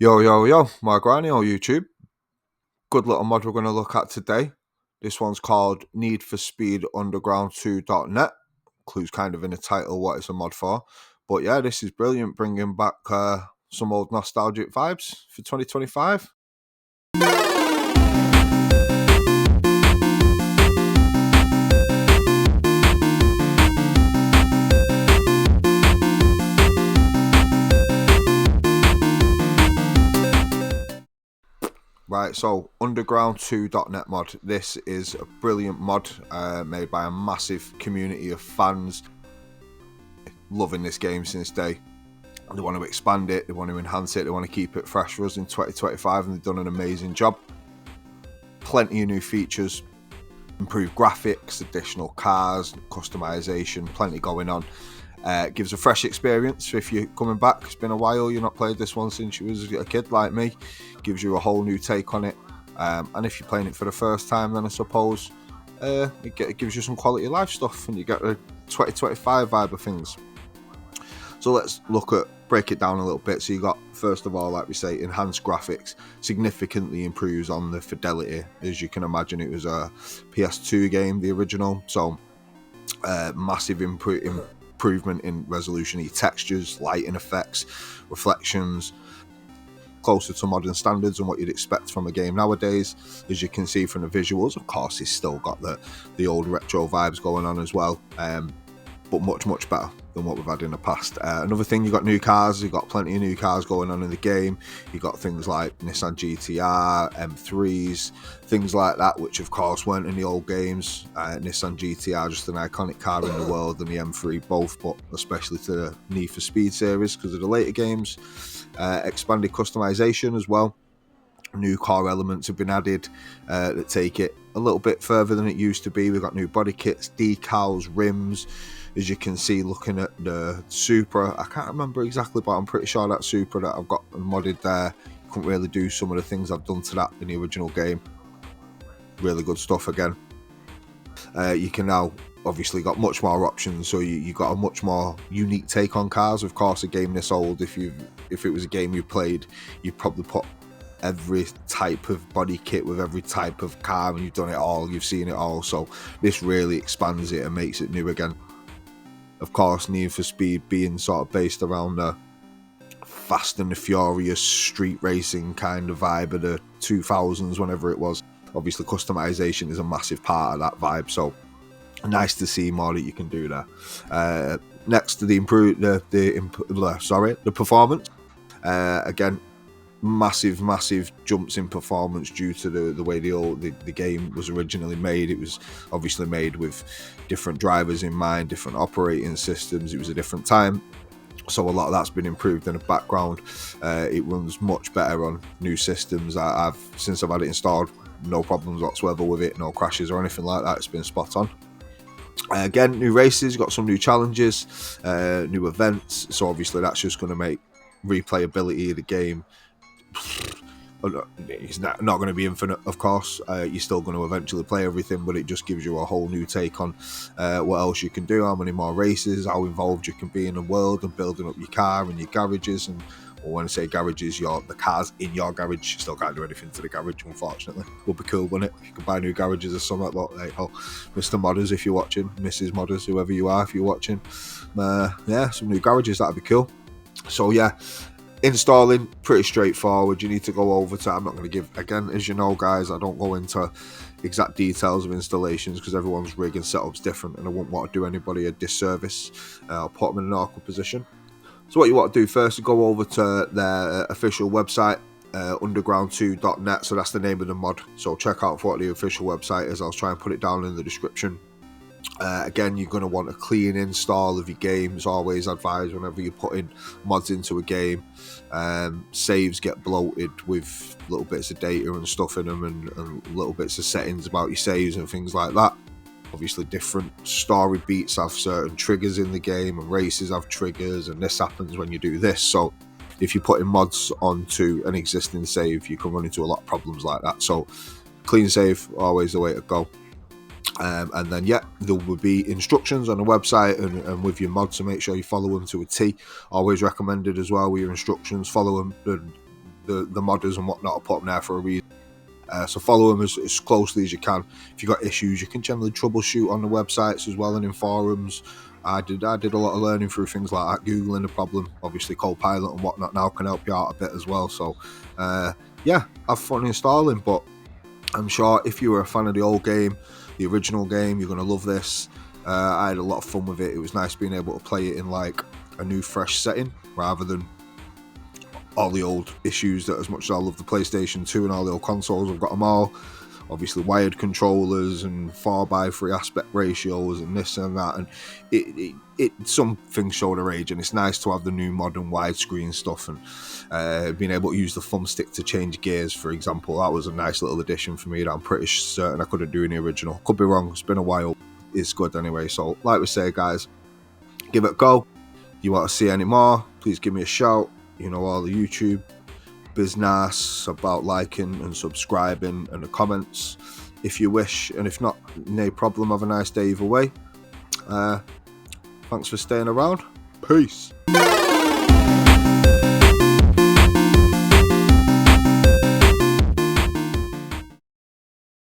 Yo, yo, yo, my granny on YouTube. Good little mod we're going to look at today. This one's called Need for Speed Underground 2.net. Clues kind of in the title what it's a mod for. But yeah, this is brilliant, bringing back some old nostalgic vibes for 2025. Right, so Underground 2.net mod. This is a brilliant mod made by a massive community of fans loving this game since day. They want to expand it, they want to enhance it, they want to keep it fresh for us in 2025, and they've done an amazing job. Plenty of new features, improved graphics, additional cars, customization, plenty going on. Gives a fresh experience if you're coming back. It's been a while, you've not played this one since you was a kid like me. Gives you a whole new take on it. And if you're playing it for the first time, then I suppose it gives you some quality of life stuff, and you get a 2025 vibe of things. So let's break it down a little bit. So you got, first of all, like we say, enhanced graphics, significantly improves on the fidelity. As you can imagine, it was a PS2 game, the original, so massive improvement in resolution, textures, lighting effects, reflections, closer to modern standards and what you'd expect from a game nowadays. As you can see from the visuals, of course, it's still got the old retro vibes going on as well, but much better than what we've had in the past. Another thing, you got new cars. You've got plenty of new cars going on in the game. You got things like Nissan GTR, M3s, things like that, which of course weren't in the old games. Nissan GTR, just an iconic car in the world, and the M3 both, but especially to the Need for Speed series because of the later games. Expanded customization as well. New car elements have been added that take it a little bit further than it used to be. We've got new body kits, decals, rims. As you can see, looking at the Supra, I can't remember exactly, but I'm pretty sure that Supra that I've got modded there, couldn't really do some of the things I've done to that in the original game. Really good stuff again. You can now obviously got much more options, so you got a much more unique take on cars. Of course, a game this old, if it was a game you played, you'd probably put every type of body kit with every type of car, and you've done it all, you've seen it all. So this really expands it and makes it new again. Of course, Need for Speed being sort of based around the Fast and the Furious street racing kind of vibe of the 2000s, whenever it was. Obviously, customization is a massive part of that vibe, so nice to see more that you can do there. Next to the performance. Again, massive jumps in performance due to the way the game was originally made. It was obviously made with different drivers in mind, different operating systems. It was a different time, so a lot of that's been improved in the background. It runs much better on new systems. Since I've had it installed, no problems whatsoever with it, no crashes or anything like that. It's been spot on. Again, new races, got some new challenges, new events, so obviously that's just going to make replayability of the game. It's not going to be infinite, of course. You're still going to eventually play everything, but it just gives you a whole new take on what else you can do, how many more races, how involved you can be in the world, and building up your car and your garages. And when I say garages, the cars in your garage. You still can't do anything to the garage, unfortunately. Would be cool, wouldn't it? You could buy new garages or something. But hey, Mr. Modders, if you're watching, Mrs. Modders, whoever you are, if you're watching, yeah, some new garages, that'd be cool. So yeah, installing pretty straightforward. You need to go over to, I'm not going to give, again, as you know guys, I don't go into exact details of installations because everyone's rig and setup's different, and I wouldn't want to do anybody a disservice. I'll put them in an awkward position. So what you want to do first is go over to their official website, underground2.net. So that's the name of the mod, so check out what the official website is. I'll try and put it down in the description. Again, you're going to want a clean install of your games. Always advise whenever you're putting mods into a game. Saves get bloated with little bits of data and stuff in them, and little bits of settings about your saves and things like that. Obviously, different story beats have certain triggers in the game, and races have triggers, and this happens when you do this. So if you're putting mods onto an existing save, you can run into a lot of problems like that. So clean save, always the way to go. And then yeah, there will be instructions on the website and with your mods, so make sure you follow them to a T. Always recommended as well with your instructions, follow them the modders and whatnot. I put them there for a reason. So follow them as closely as you can. If you've got issues, you can generally troubleshoot on the websites as well and in forums. I did a lot of learning through things like that, googling the problem. Obviously Copilot and whatnot now can help you out a bit as well. So yeah, have fun installing. But I'm sure if you were a fan of the old game, the original game, you're going to love this. I had a lot of fun with it. It was nice being able to play it in like a new fresh setting rather than all the old issues. That as much as I love the PlayStation 2 and all the old consoles, I've got them all. Obviously wired controllers and 4:3 aspect ratios and this and that, and it some things show their age, and it's nice to have the new modern widescreen stuff and being able to use the thumbstick to change gears, for example. That was a nice little addition for me that I'm pretty certain I couldn't do in the original. Could be wrong, it's been a while. It's good anyway. So like we say, guys, give it a go. You want to see any more, please give me a shout. You know, all the YouTube business about liking and subscribing and the comments if you wish, and if not, no problem. Have a nice day either way. Thanks for staying around. Peace.